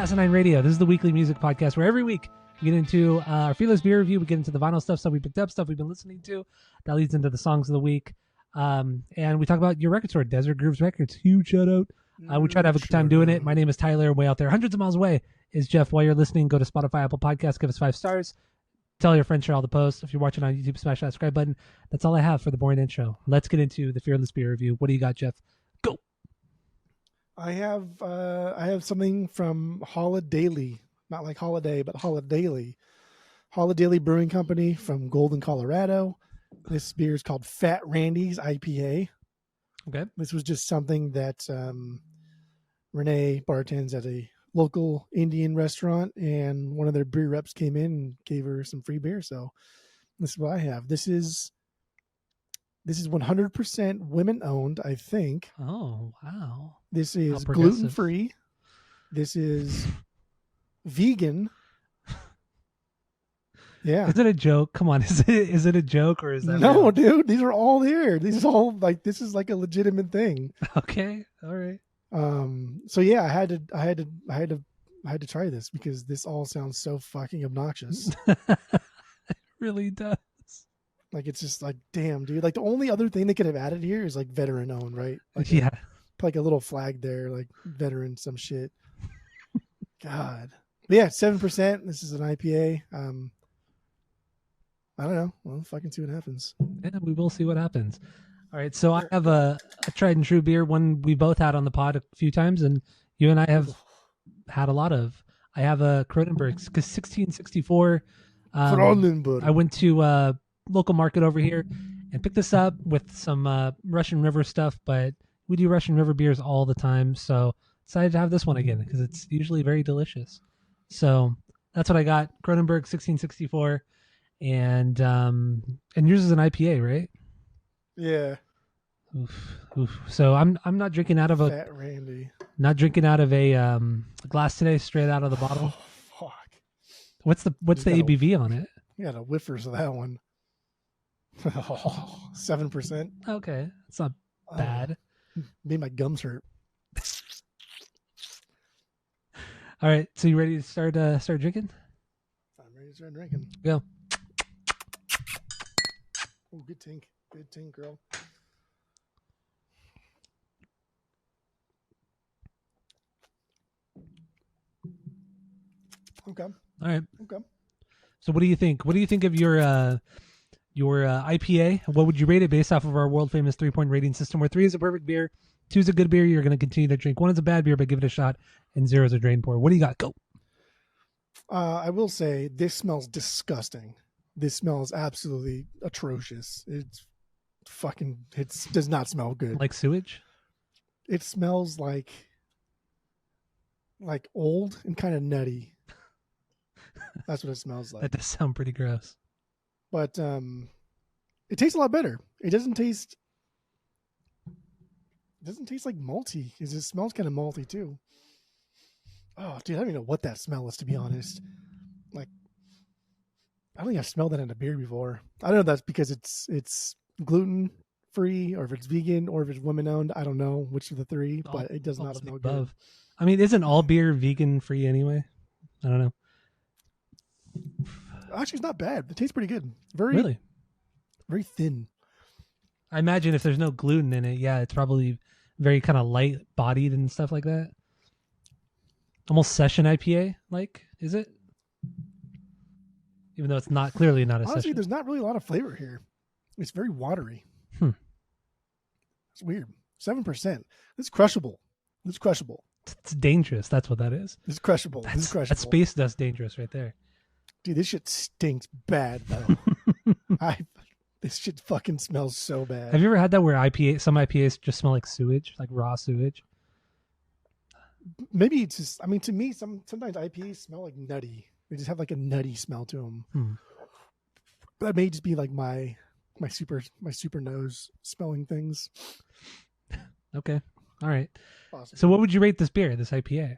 Asinine Radio. This is the weekly music podcast where every week we get into our Fearless Beer review. We get into the vinyl stuff we picked up, stuff we've been listening to. That leads into the songs of the week. And we talk about your record store, Desert Grooves Records. Huge shout out. We try to have a good time doing it. My name is Tyler. Way out there, hundreds of miles away, is Jeff. While you're listening, go to Spotify, Apple Podcasts, give us 5 stars. Tell your friends, share all the posts. If you're watching on YouTube, smash that subscribe button. That's all I have for the boring intro. Let's get into the Fearless Beer review. What do you got, Jeff? Go. I have something from Holidaily, not like holiday, but Holidaily. Holidaily Brewing Company from Golden, Colorado. This beer is called Fat Randy's IPA. Okay. This was just something that Renee bartends at a local Indian restaurant, and one of their beer reps came in and gave her some free beer. So this is what I have. This is 100% women owned, I think. Oh, wow. This is gluten free. This is vegan. Yeah. Is it a joke? Come on. Is it a joke or is that no, real? dude? These are all here. These is all like, this is like a legitimate thing. Okay. All right. So yeah, I had to try this because this all sounds so fucking obnoxious. It really does. Like, it's just like, damn, dude. Like, the only other thing they could have added here is like veteran owned, right? Like yeah. Like a little flag there, like veteran some shit. God. But yeah, 7%. This is an IPA. I don't know. Well, fucking see what happens. Yeah, we will see what happens. All right, so I have a tried and true beer, one we both had on the pod a few times, and you and I have had a lot of. I have a Kronenberg 1664. Kronenberg. I went to a local market over here and picked this up with some Russian River stuff, but we do Russian River beers all the time, so decided to have this one again because it's usually very delicious. So that's what I got. Kronenberg 1664, and yours is an IPA, right? Yeah. Oof. So I'm not drinking out of a Fat Randy. Not drinking out of a glass today, straight out of the bottle. Oh, fuck. What's the ABV on it? You got a whiffers of that one. 7%. Okay, it's not bad. Made my gums hurt. All right, so you ready to start drinking? I'm ready to start drinking. Go. Oh, good tink, girl. Okay. All right. Okay. So what do you think? What do you think of your IPA? What would you rate it based off of our world famous 3-point rating system, where 3 is a perfect beer, 2 is a good beer you're going to continue to drink, 1 is a bad beer but give it a shot, and 0 is a drain pour? What do you got? Go. I will say this smells disgusting. This smells absolutely atrocious. It does not smell good. Like sewage? It smells like old and kind of nutty. That's what it smells like. That does sound pretty gross. But it tastes a lot better. It doesn't taste like malty. It just smells kind of malty too. Oh, dude, I don't even know what that smell is, to be honest. Like, I don't think I've smelled that in a beer before. I don't know if that's because it's gluten free, or if it's vegan, or if it's women owned. I don't know which of the 3, but it does not smell good. I mean, isn't all beer vegan free anyway? I don't know. Actually, it's not bad. It tastes pretty good. Really? Very thin. I imagine if there's no gluten in it, yeah, it's probably very kind of light bodied and stuff like that. Almost session IPA like, is it? Even though it's not clearly not a Honestly, session. there's not really a lot of flavor here. It's very watery. It's weird. 7%. It's crushable. It's crushable. It's dangerous. That's what that is. It's crushable. It's crushable. That's space dust dangerous right there. Dude, this shit stinks bad though. This shit fucking smells so bad. Have you ever had that where some IPAs just smell like sewage, like raw sewage? Maybe it's just, I mean, to me, sometimes IPAs smell like nutty. They just have like a nutty smell to them. That may just be like my super nose smelling things. Okay. All right. Awesome. So what would you rate this beer, this IPA?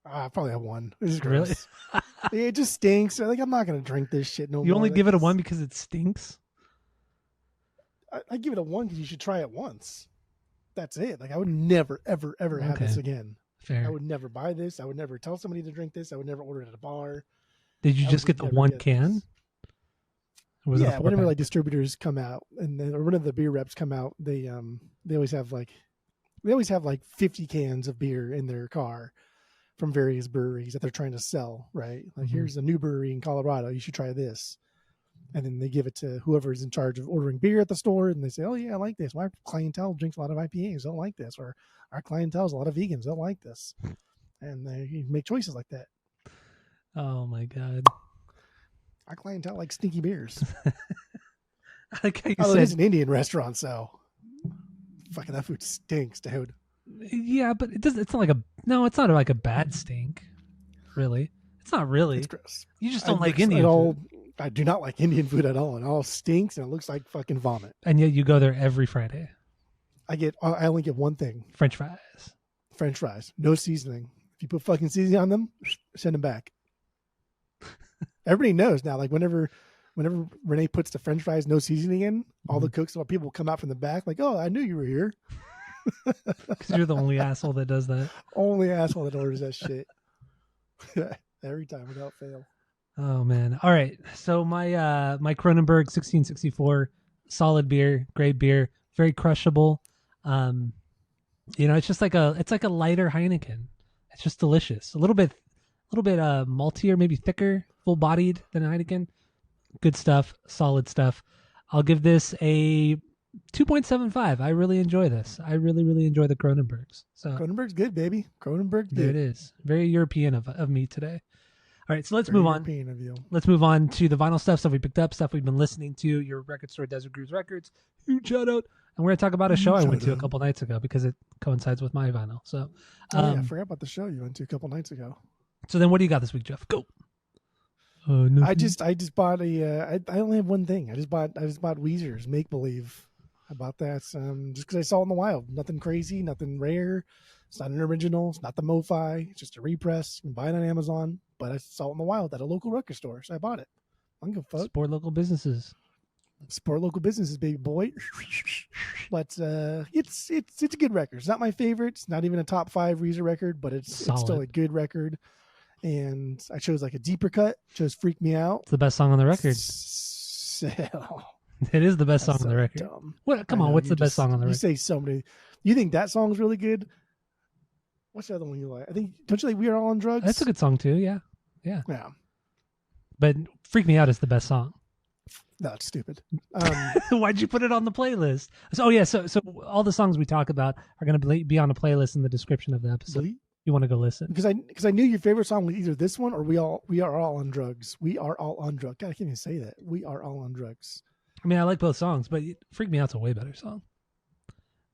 I probably have 1. This is Really? gross. It just stinks. Like, I'm not gonna drink this shit no more. You only give it a 1 because it stinks? I give it a 1 because you should try it once. That's it. Like I would never, ever, ever have Okay. this again. Fair. I would never buy this. I would never tell somebody to drink this. I would never order it at a bar. Did you I just would get the never one get can? this. Or was it a Yeah, whenever 4-pack? like distributors come out and then, or one of the beer reps come out, they always have like 50 cans of beer in their car from various breweries that they're trying to sell, right? Like Mhm. here's a new brewery in Colorado, you should try this. And then they give it to whoever's in charge of ordering beer at the store, and they say, "Oh yeah, I like this. My clientele drinks a lot of IPAs. They'll like this." Or our clientele is a lot of vegans. They'll like this, and they make choices like that. Oh my god! Our clientele likes stinky beers. I like how you Oh, it said, is an Indian restaurant, so fucking that food stinks, dude. yeah, but it doesn't. It's not like a no. It's not like a bad stink, really. It's not really. It's gross. You just don't I- like it Indian all, food, I do not like Indian food at all. It all stinks and it looks like fucking vomit. and yet you go there every Friday. I only get one thing: French fries. French fries, no seasoning. If you put fucking seasoning on them, send them back. Everybody knows now. Like whenever Renee puts the French fries no seasoning in, all the cooks, all people come out from the back like, "Oh, I knew you were here." Because you're the only asshole that does that. Only asshole that orders that shit. Every time without fail. Oh man! All right, so my my Kronenberg 1664, solid beer, great beer, very crushable. It's just like a lighter Heineken. It's just delicious. A little bit maltier, maybe thicker, full bodied than a Heineken. Good stuff, solid stuff. I'll give this a 2.75. I really enjoy this. I really enjoy the Kronenbergs. So Kronenberg's good, baby. Kronenberg's there it good. is. Very European of me today. All right, so let's move on. European of you. Let's move on to the vinyl stuff we picked up, stuff we've been listening to. Your record store, Desert Grooves Records. Huge shout out. And we're going to talk about a show I went to a couple nights ago because it coincides with my vinyl. So, Oh yeah, I forgot about the show you went to a couple nights ago. so then what do you got this week, Jeff? Go. No, I just bought I only have one thing. I just bought Weezer's Make Believe. I bought that just because I saw it in the wild. Nothing crazy, nothing rare. It's not an original. It's not the MoFi. It's just a repress. You can buy it on Amazon. But I saw it in the wild at a local record store, so I bought it. I don't give a fuck. support local businesses. Support local businesses, baby boy. But it's a good record. It's not my favorite. It's not even a top 5 Weezer record, but it's still Solid. a good record. And I chose like a deeper cut. Chose Freak Me Out. It's the best song on the record. It is the best song on the record. Dumb. What? Come I on, know, what's you the best song on the You record? say so many. You think that song's really good? What's the other one you like? I think, don't you like We Are All on Drugs? That's a good song too. Yeah, Yeah. but "Freak Me Out" is the best song. No, it's stupid. Why'd you put it on the playlist? So all the songs we talk about are going to be on a playlist in the description of the episode. Really? You want to go listen? Because I knew your favorite song was either this one or We Are All on Drugs. We Are All on Drugs. God, I can't even say that. We Are All on Drugs. I mean, I like both songs, but "Freak Me Out's" a way better song.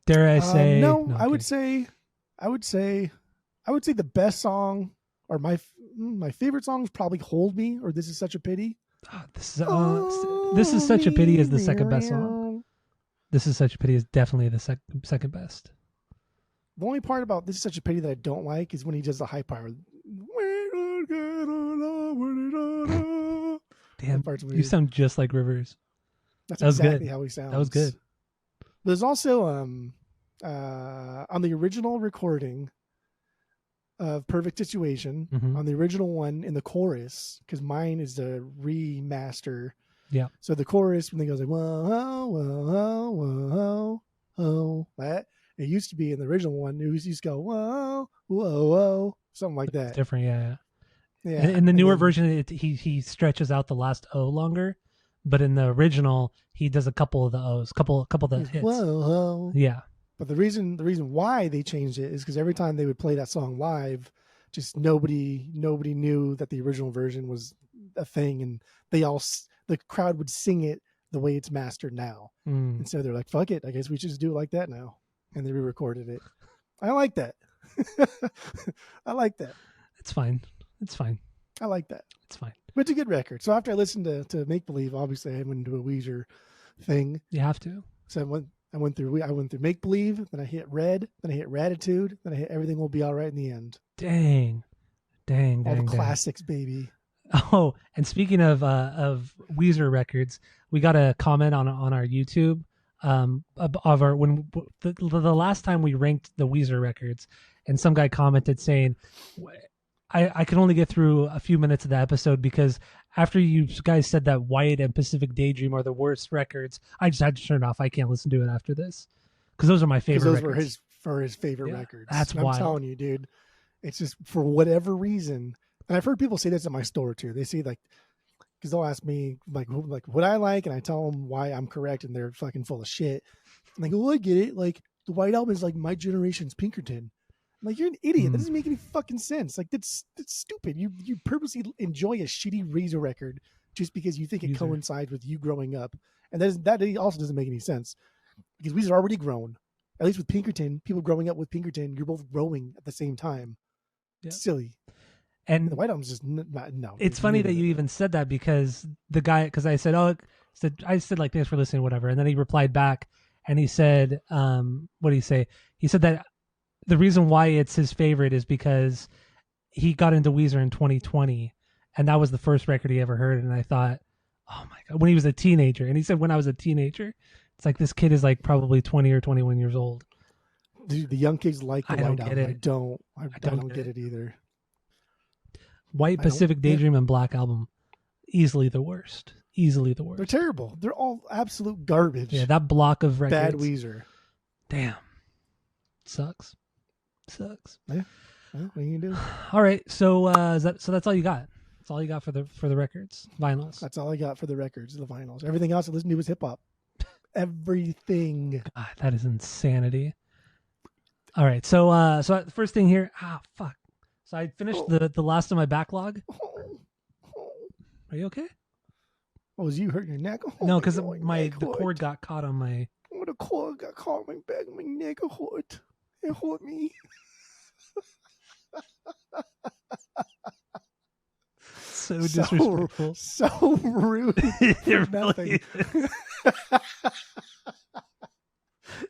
Dare I say? No, I'm I would kidding. say the best song or my favorite song is probably "Hold Me" or "This Is Such a Pity." This is such a pity is the second best song. This is such a pity is definitely the second best. The only part about "This Is Such a Pity" that I don't like is when he does the high power. Damn, That part's you weird. sound just like Rivers. That's that was exactly good. how he sounds. That was good. There's also on the original recording of Perfect Situation, Mhm. on the original one in the chorus, because mine is the remaster. Yeah. So the chorus when they goes like whoa whoa whoa whoa that it used to be in the original one. It used to go whoa whoa whoa something like It's that. different, yeah. Yeah. In the newer then- version, he stretches out the last O longer, but in the original, he does a couple of the O's, couple of the hits. Whoa whoa. Yeah, But the reason why they changed it is because every time they would play that song live, just nobody knew that the original version was a thing, and the crowd would sing it the way it's mastered now. Mm. And so they're like, "Fuck it, I guess we should just do it like that now," and they re-recorded it. I like that. I like that. It's fine. It's fine. I like that. It's fine. But it's a good record. So after I listened to Make Believe, obviously I went into a Weezer thing. You have to. So I went through Make Believe, then I hit Red, then I hit Ratitude, then I hit Everything Will Be All Right in the End. Dang. All the classics, baby. Oh, and speaking of Weezer records, we got a comment on our YouTube of our the last time we ranked the Weezer records, and some guy commented saying, I can only get through a few minutes of the episode because after you guys said that White and Pacific Daydream are the worst records, I just had to turn it off. I can't listen to it after this because those are my favorite. Because those records. were his favorite records. That's why I'm telling you, dude. It's just for whatever reason, and I've heard people say this at my store too. They say like, because they'll ask me like what I like, and I tell them why I'm correct, and they're fucking full of shit. I'm like, oh, I get it. Like the White Album is like my generation's Pinkerton. I'm like, you're an idiot. That doesn't make any fucking sense. Like that's stupid. You purposely enjoy a shitty Razor record just because you think it coincides with you growing up, and that also doesn't make any sense because Weezer already grown. At least with Pinkerton, people growing up with Pinkerton, you're both growing at the same time. Yeah. Silly. And the White Album's just no. It's funny that you even said that because the guy, because I said, I said like, thanks for listening, whatever. And then he replied back and he said, what did he say? He said that the reason why it's his favorite is because he got into Weezer in 2020 and that was the first record he ever heard. And I thought, oh my God, when he was a teenager. And he said, when I was a teenager, it's like this kid is like probably 20 or 21 years old. The young kids like the White Album. I don't get it either. White, Pacific Daydream, and Black Album, easily the worst. They're terrible. They're all absolute garbage. Yeah, that block of records. Bad Weezer. Damn. Sucks. Yeah. Well, what are you gonna do? All right. So that's all you got. That's all you got for the records, vinyls. That's all I got for the records, the vinyls. Everything else I listened to was hip hop. Everything. God, that is insanity. All right. So the first thing here. Fuck. So I finished the last of my backlog. Are you okay? Oh, was you hurting your neck? No, because the cord got caught on my. Oh, the cord got caught on my back of my neck. It hurt me. So disrespectful. So rude. Really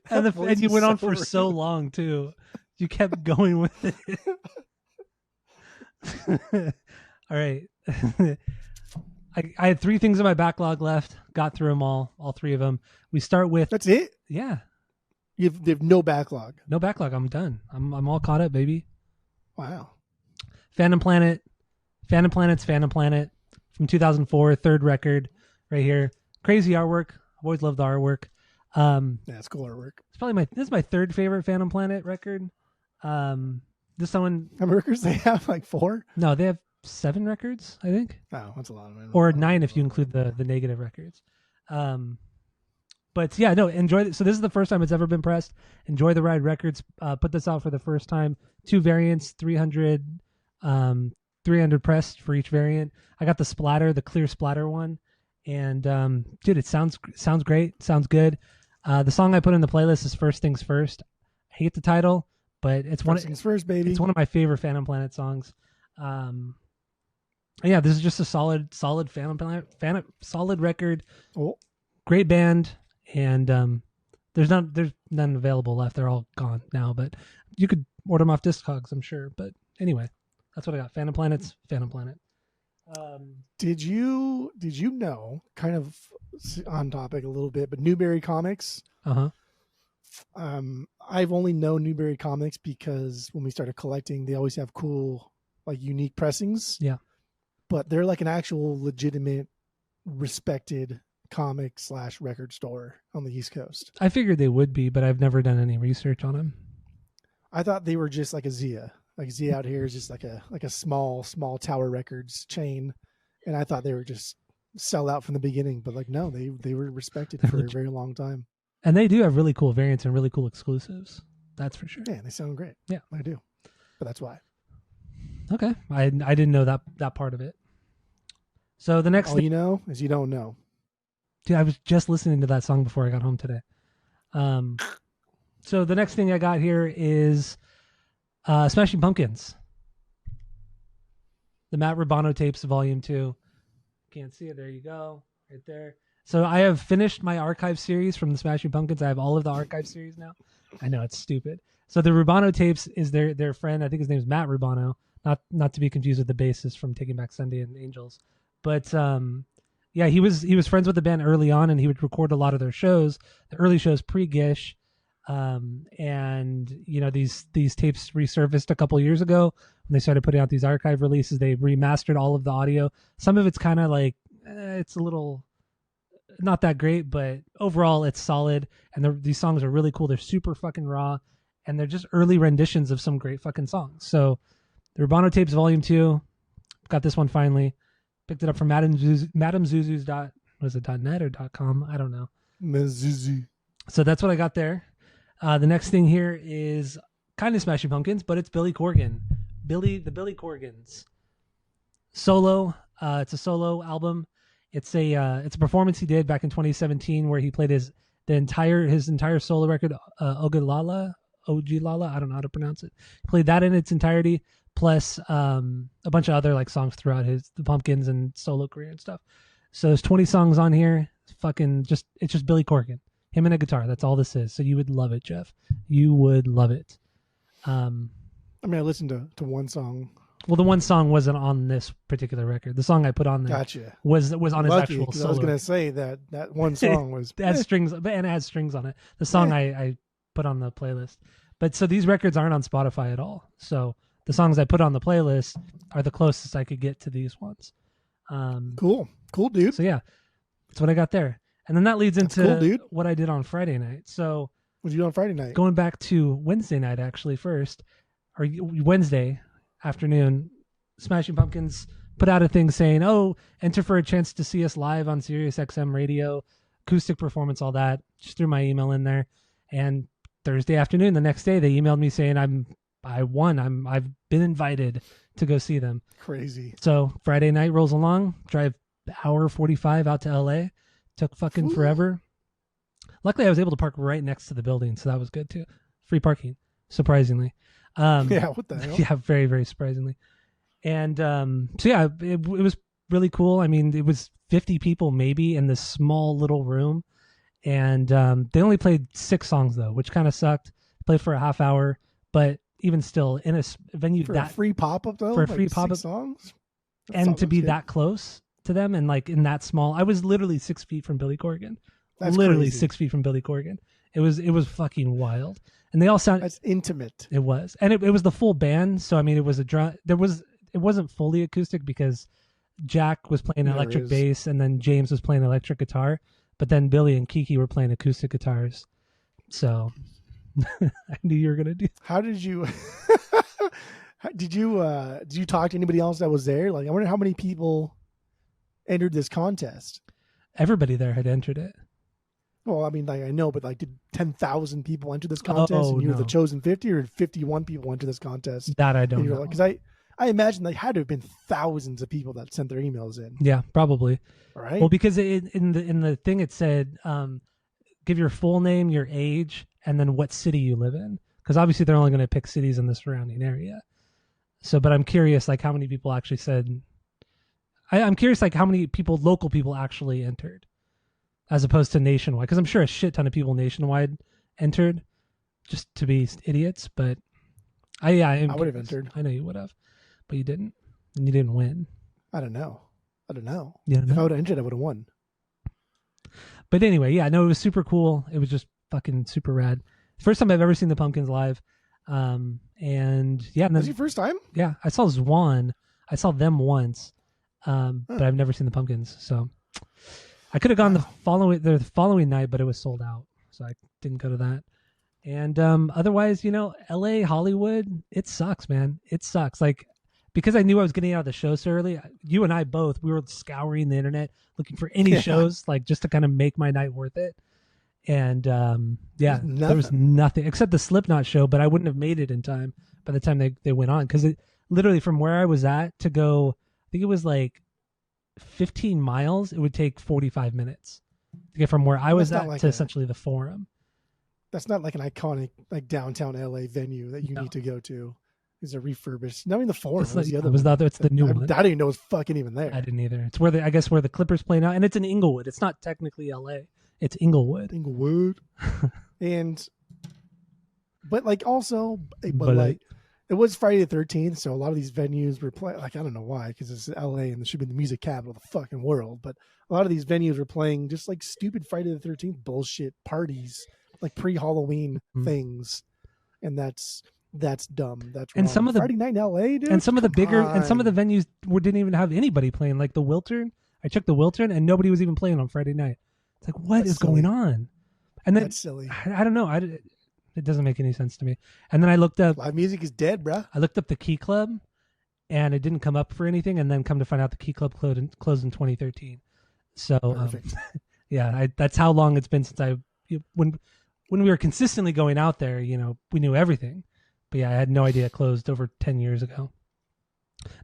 and you went on for so long too. You kept going with it. All right. I had 3 things in my backlog left. Got through them all 3 of them. We start with. That's it? Yeah. You have no backlog. No backlog. I'm done. I'm all caught up, baby. Wow. Phantom Planet's Phantom Planet from 2004, third record right here. Crazy artwork. I've always loved the artwork. Yeah, it's cool artwork. It's probably this is my third favorite Phantom Planet record. This one. How many records they have? Like 4? No, they have 7 records, I think. Oh, that's a lot of them. Or 9 if you include the negative records. But yeah, no, enjoy it. So this is the first time it's ever been pressed. Enjoy the Ride Records. Put this out for the first time. 2 variants, 300 pressed for each variant. I got the clear splatter one. And dude, it sounds great. Sounds good. The song I put in the playlist is First Things First. I hate the title, but it's First Things First, baby. It's one of my favorite Phantom Planet songs. Yeah, this is just a solid Phantom Planet, solid record. Oh. Great band, and there's none available left. They're all gone now, but you could order them off Discogs, I'm sure. But anyway, that's what I got. Phantom Planet's Phantom Planet. Did you know, kind of on topic a little bit, but Newberry Comics? I've only known Newberry Comics because when we started collecting, they always have cool, like, unique pressings. Yeah. But they're like an actual legitimate, respected comic / record store on the East Coast. I figured they would be, but I've never done any research on them. I thought they were just like a Zia. Like Zia out here is just like a small Tower Records chain. And I thought they were just sell out from the beginning, but like, no, they were respected for a very long time. And they do have really cool variants and really cool exclusives. That's for sure. Yeah, they sound great. Yeah, I do. But that's why. Okay. I didn't know that part of it. So the next all you know is you don't know. Dude, I was just listening to that song before I got home today. So the next thing I got here is Smashing Pumpkins. The Matt Ribano tapes, Volume 2. Can't see it. There you go. Right there. So I have finished my archive series from the Smashing Pumpkins. I have all of the archive series now. I know, it's stupid. So the Ribano tapes is their friend. I think his name is Matt Ribano. Not to be confused with the bassist from Taking Back Sunday and Angels. But Yeah, he was friends with the band early on, and he would record a lot of their shows, the early shows pre-Gish. And these tapes resurfaced a couple years ago when they started putting out these archive releases. They remastered all of the audio. Some of it's kind of like it's a little not that great, but overall it's solid. And these songs are really cool. They're super fucking raw, and they're just early renditions of some great fucking songs. So the Urbano Tapes Volume 2, got this one finally. Picked it up from Madam Zuzu's .net or .com? I don't know. Zuzu. So that's what I got there. The next thing here is kind of Smashing Pumpkins, but it's Billy Corgan. The Billy Corgans. Solo. It's a solo album. It's a performance he did back in 2017 where he played his entire solo record, Ogilala. I don't know how to pronounce it. He played that in its entirety, plus a bunch of other like songs throughout the Pumpkins and solo career and stuff. So there's 20 songs on here. It's just Billy Corgan, him and a guitar. That's all this is. So you would love it, Jeff. You would love it. I listened to one song. Well, the one song wasn't on this particular record. The song I put on there Gotcha. was on his actual solo. I was going to say that one song was it has strings and it has strings on it. The song I put on the playlist. But so these records aren't on Spotify at all. So the songs I put on the playlist are the closest I could get to these ones. Cool, dude. So yeah, that's what I got there. And then that leads into cool, what I did on Friday night. So what did you do on Friday night? Going back to Wednesday night, actually, first, or Wednesday afternoon, Smashing Pumpkins put out a thing saying, enter for a chance to see us live on Sirius XM radio, acoustic performance, all that. Just threw my email in there. And Thursday afternoon, the next day, they emailed me saying I won. I've been invited to go see them. Crazy. So Friday night rolls along, drive hour 45 out to LA. Took fucking forever. Luckily, I was able to park right next to the building, so that was good too. Free parking, surprisingly. Yeah, what the hell? Yeah, very, very surprisingly. And so yeah, it was really cool. I mean, it was 50 people maybe in this small little room, and they only played 6 songs though, which kind of sucked. Played for a half hour, but even still, in a venue for a free pop up though, for a free pop up songs, and to be that close to them and like in that small, I was literally 6 feet from Billy Corgan. That's literally crazy. 6 feet from Billy Corgan. It was fucking wild, and they all sound. That's intimate. It was, and it was the full band. So I mean, it was it wasn't fully acoustic because Jack was playing electric bass, and then James was playing electric guitar, but then Billy and Kiki were playing acoustic guitars. So I knew you were gonna do. How did you? Did you talk to anybody else that was there? Like, I wonder how many people entered this contest. Everybody there had entered it. Well, I mean, like I know, but like, did 10,000 people enter this contest, and you were the chosen 50, or 51 people enter this contest? That I don't know. Because I imagine there had to have been thousands of people that sent their emails in. Yeah, probably. Right. Well, because in the thing it said, give your full name, your age, and then what city you live in. Because obviously they're only going to pick cities in the surrounding area. So, but I'm curious, like how many people actually said. I'm curious, like how many local people actually entered, as opposed to nationwide. Because I'm sure a shit ton of people nationwide entered, just to be idiots. But I would have entered. I know you would have, but you didn't, and you didn't win. I don't know. Yeah, if I would have entered, I would have won. But anyway, yeah, no, it was super cool. It was just fucking super rad. First time I've ever seen the Pumpkins live. And yeah, was your first time? Yeah, I saw Zwan. I saw them once. But I've never seen the Pumpkins, so I could have gone the following night, but it was sold out, so I didn't go to that. And otherwise, LA, Hollywood, it sucks, man. It sucks. Like, because I knew I was getting out of the show so early, you and I both, we were scouring the internet looking for any shows, like just to kind of make my night worth it. And there was nothing except the Slipknot show, but I wouldn't have made it in time by the time they went on, because it literally from where I was at to go, I think it was like 15 miles. It would take 45 minutes to get from where I was at to essentially the Forum. That's not like an iconic like downtown LA venue that you need to go to. It's a refurbished. I mean, the Forum was the other one. It's the new one. I didn't even know it was fucking even there. I didn't either. It's where where the Clippers play now, and it's in Inglewood. It's not technically LA. It's Inglewood. And, but like also, but like it was Friday the 13th, so a lot of these venues were playing. Like I don't know why, because it's LA and it should be the music capital of the fucking world. But a lot of these venues were playing just like stupid Friday the 13th bullshit parties, like pre-Halloween things, and that's dumb. That's wrong. And some of the Friday night in LA, dude. and some of the bigger on. and some of the venues didn't even have anybody playing. Like the Wiltern, I checked the Wiltern, and nobody was even playing on Friday night. It's like, what That's is going on? And then That's silly. I don't know. It doesn't make any sense to me. And then I looked up. Live music is dead, bruh. I looked up the Key Club, and it didn't come up for anything. And then come to find out, the Key Club closed in 2013. So yeah, that's how long it's been since when we were consistently going out there. You know, we knew everything. But yeah, I had no idea it closed over 10 years ago.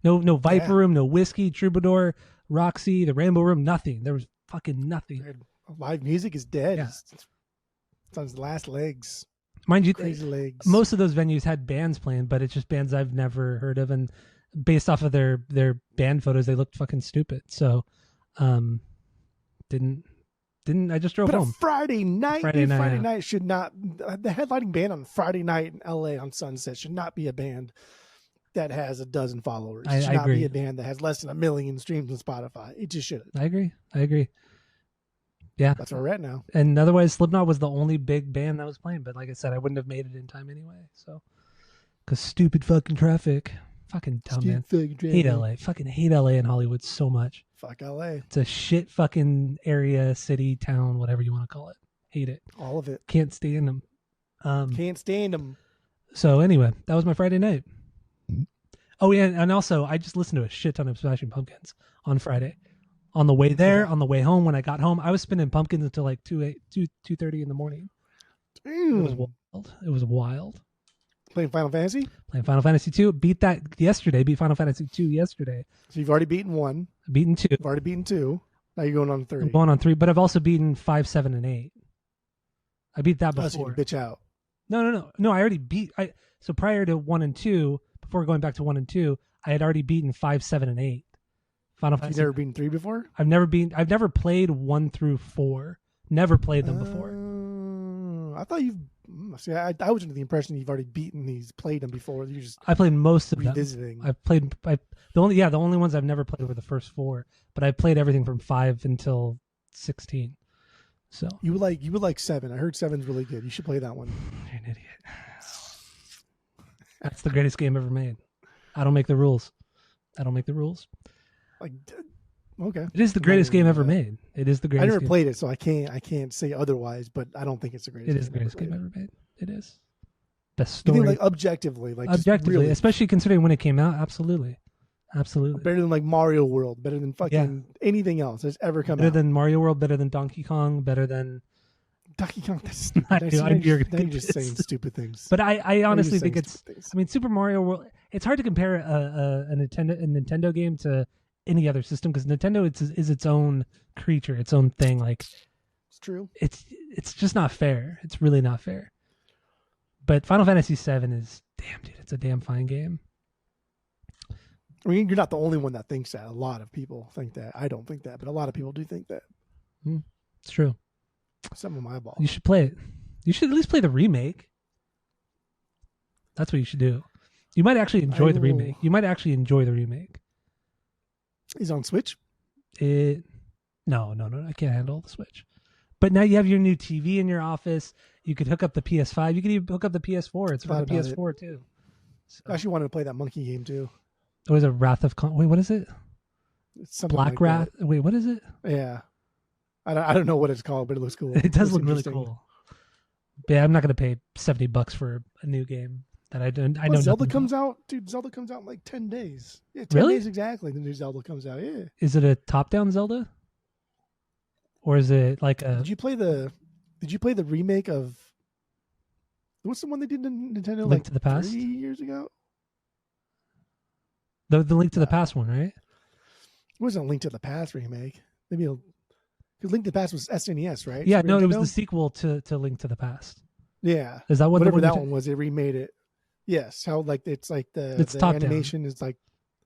No Viper Room, no Whiskey, Troubadour, Roxy, the Rainbow Room, nothing. There was fucking nothing. Live music is dead. Yeah. It's on its last legs. Mind you, Crazy legs. most of those venues had bands playing, but it's just bands I've never heard of, and based off of their band photos, they looked fucking stupid. So, didn't I just drove but home. A Friday night yeah. night should not. The headlining band on Friday night in LA on Sunset should not be a band that has a dozen followers. It should I not agree. be a band that has less than 1 million streams on Spotify. It just shouldn't. I agree. Yeah, That's where we're at now. and otherwise, Slipknot was the only big band that was playing. But like I said, I wouldn't have made it in time anyway. So, because stupid fucking traffic, fucking dumb man. Hate LA. Fucking hate LA and Hollywood so much. Fuck LA. It's a shit fucking area, city, town, whatever you want to call it. Hate it. All of it. Can't stand them. Can't stand them. So anyway, that was my Friday night. Oh yeah, and also I just listened to a shit ton of Smashing Pumpkins on Friday. On the way there, on the way home, when I got home, I was spinning Pumpkins until like 2:30 in the morning. Damn. It was wild. Playing Final Fantasy? Playing Final Fantasy 2. Beat that yesterday. Beat Final Fantasy 2 yesterday. So you've already beaten 1. Beaten 2. You've already beaten 2. Now you're going on 3. I'm going on 3, but I've also beaten 5, 7, and 8. I beat that before. So you can bitch out. No, I already beat. So prior to 1 and 2, before going back to 1 and 2, I had already beaten 5, 7, and 8. Final Fantasy. You've never beaten 3 before? I've never played 1 through 4. Never played them before. I thought you've. See, I was under the impression you've already beaten these, played them before. You're just I played most of revisiting. them. The only ones I've never played were the first 4, but I played everything from 5 until 16. So you would like 7. I heard 7's really good. You should play that one. You're an idiot. That's the greatest game ever made. I don't make the rules. Like, okay. It is the greatest game ever made. It is the greatest. I never played it, so I can't say otherwise. But I don't think it's the greatest. It is the greatest game ever made. It is. Best You story. think, like objectively, objectively, especially considering when it came out. Absolutely. Better than like Mario World. Better than fucking anything else that's ever come out. Better than Mario World. Better than Donkey Kong. Better than Donkey Kong. That's I knew you're just saying stupid things. But I honestly think it's. Things. I mean, Super Mario World. It's hard to compare a Nintendo game to any other system because Nintendo is its own creature, its own thing. Like it's true. It's just not fair. It's really not fair. But Final Fantasy VII is damn, dude. It's a damn fine game. I mean, you're not the only one that thinks that. A lot of people think that. I don't think that, but a lot of people do think that. It's true. Some of my ball. You should play it. You should at least play the remake. That's what you should do. You might actually enjoy the remake. Is it on Switch? No. I can't handle the Switch. But now you have your new TV in your office. You could hook up the PS5. You could even hook up the PS4. It's for the PS4 too. So. I actually wanted to play that monkey game too. It was a Wrath of Wait, what is it? It's something Black like Wrath. That. Wait, what is it? Yeah, I don't know what it's called, but it looks cool. It does look really cool. But yeah, I'm not going to pay $70 for a new game that I know. Zelda comes out, dude. Zelda comes out in like 10 days. Yeah, 10 really? days exactly. The new Zelda comes out. Yeah. Is it a top-down Zelda, or is it like a? Did you play the remake of? What's the one they did in Nintendo? Link to the Past? 3 years ago. The Link to the Past one, right? It wasn't a Link to the Past remake. Maybe because Link to the Past was SNES, right? Yeah, Super no, Nintendo? it was the sequel to Link to the Past. Yeah, is that what whatever that one was? They remade it. Yes, how like it's like the animation is like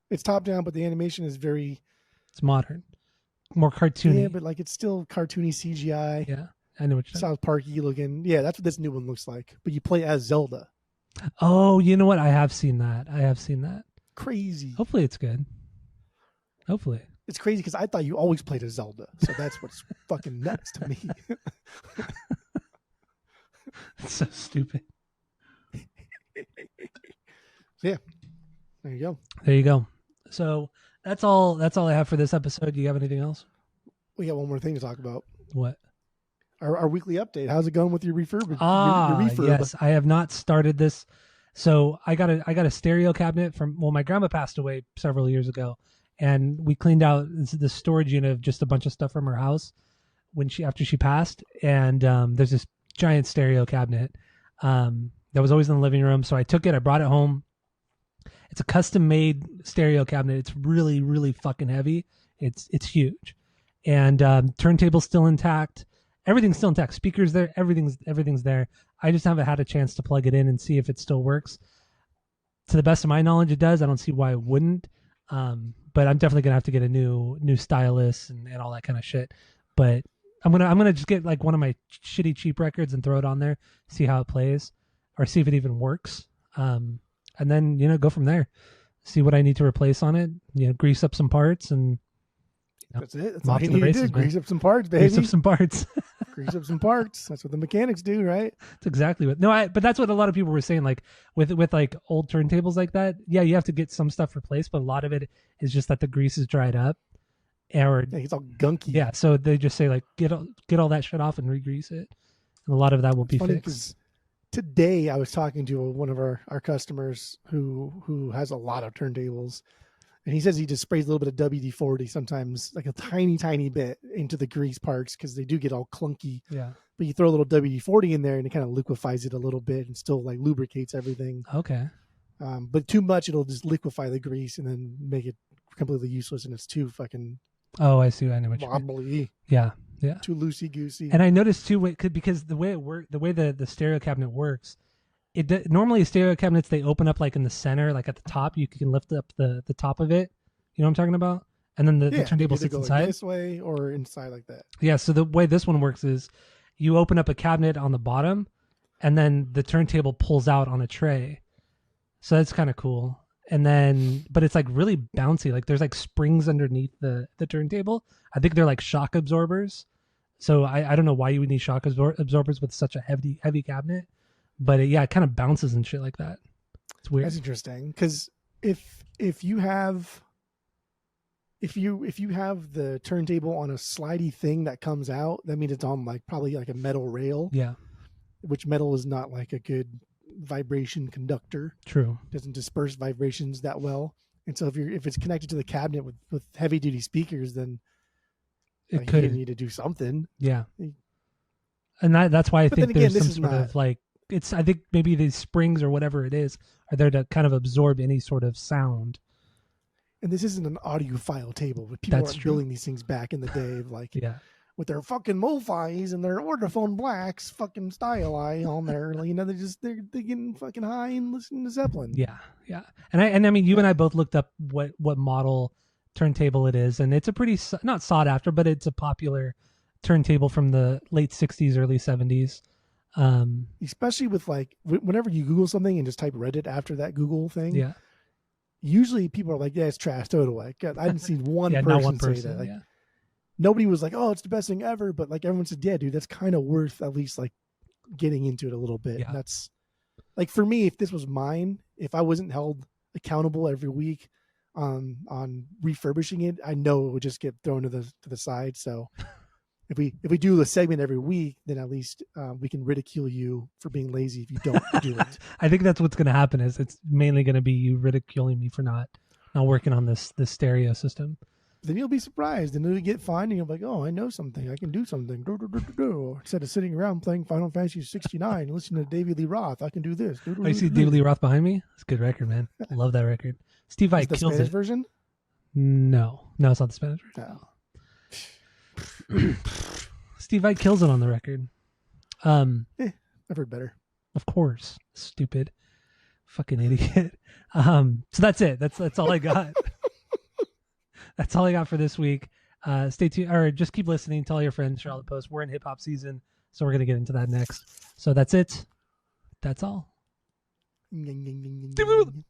it's top down, but the animation is it's modern, more cartoony. Yeah, but like it's still cartoony CGI. Yeah, I know what you're saying. South Parky looking. Yeah, that's what this new one looks like. But you play as Zelda. Oh, you know what? I have seen that. I have seen that. Crazy. Hopefully it's good. Hopefully. It's crazy because I thought you always played as Zelda, so that's what's fucking nuts to me. It's so stupid. Yeah, there you go. There you go. So that's all. That's all I have for this episode. Do you have anything else? We got one more thing to talk about. What? Our weekly update. How's it going with your refurb? your refurb? Yes, I have not started this. So I got a stereo cabinet from, well, my grandma passed away several years ago, and we cleaned out the storage unit of just a bunch of stuff from her house after she passed. And there's this giant stereo cabinet that was always in the living room. So I took it, I brought it home. It's a custom made stereo cabinet. It's really, really fucking heavy. It's huge, and turntable's still intact. Everything's still intact. Speakers there. Everything's there. I just haven't had a chance to plug it in and see if it still works. To the best of my knowledge, it does. I don't see why it wouldn't. But I'm definitely gonna have to get a new stylus and all that kind of shit. But I'm gonna just get like one of my shitty cheap records and throw it on there, see how it plays, or see if it even works. And then go from there. See what I need to replace on it. Grease up some parts and. That's it. That's all you need to do. Grease up some parts, baby. Grease up some parts. Grease up some parts. That's what the mechanics do, right? That's exactly what. But that's what a lot of people were saying. Like with like old turntables like that. Yeah, you have to get some stuff replaced, but a lot of it is just that the grease is dried up, or it's all gunky. Yeah, so they just say like get all that shit off and re-grease it, and a lot of that will be fixed. Today I was talking to one of our customers who has a lot of turntables. And he says he just sprays a little bit of WD-40 sometimes, like a tiny bit into the grease parts because they do get all clunky. Yeah. But you throw a little WD-40 in there and it kind of liquefies it a little bit and still like lubricates everything. Okay. But too much, it'll just liquefy the grease and then make it completely useless. And it's too fucking. Oh, I see. I know what you mean. Wobbly. Yeah. Too loosey goosey. And I noticed too, because the way it worked, the way the stereo cabinet works. Normally stereo cabinets, they open up like in the center, like at the top. You can lift up the top of it. You know what I'm talking about? And then the turntable sits inside. Like this way or inside like that. Yeah. So the way this one works is you open up a cabinet on the bottom, and then the turntable pulls out on a tray. So that's kind of cool. And then, but it's like really bouncy. Like there's like springs underneath the turntable. I think they're like shock absorbers. So I don't know why you would need shock absorbers with such a heavy cabinet. But it kind of bounces and shit like that. It's weird. That's interesting because if you have the turntable on a slidey thing that comes out, that means it's on like probably like a metal rail. Yeah. Which metal is not like a good vibration conductor. True. Doesn't disperse vibrations that well. And so if it's connected to the cabinet with heavy duty speakers, then it could need to do something. Yeah. And that's why I think again, there's some sort of like. I think maybe these springs or whatever it is are there to kind of absorb any sort of sound. And this isn't an audiophile table, but people are building these things back in the day of like, with their fucking MoFis and their Ordophone Blacks fucking styli on there. They're getting fucking high and listening to Zeppelin. Yeah. And I mean, you and I both looked up what model turntable it is, and it's a pretty not sought after, but it's a popular turntable from the late 60s, early 70s. Especially with like whenever you Google something and just type Reddit after that Google thing, usually people are like, yeah, it's trash, throw it away. I haven't seen one person say that. Like, nobody was like, oh, it's the best thing ever, but like everyone said, yeah, dude, that's kind of worth at least like getting into it a little bit. And that's like, for me, if this was mine, if I wasn't held accountable every week on refurbishing it, I know it would just get thrown to the side. So if we do a segment every week, then at least we can ridicule you for being lazy if you don't do it. I think that's what's going to happen. Is it's mainly going to be you ridiculing me for not working on this stereo system. Then you'll be surprised, and then you get fined, and you'll be like, "Oh, I know something. I can do something." Instead of sitting around playing Final Fantasy 69 and listening to David Lee Roth, I can do this. Oh, you see David Lee Roth behind me? It's a good record, man. I love that record. Steve Vai kills it. The Spanish version? No, it's not the Spanish version. No. Steve Vai kills it on the record. I've heard better. Of course, stupid, fucking idiot. So that's it. That's all I got. That's all I got for this week. Stay tuned, or just keep listening. Tell your friends, share all the posts. We're in hip hop season, so we're gonna get into that next. So that's it. That's all. Ding, ding, ding, ding, ding, ding.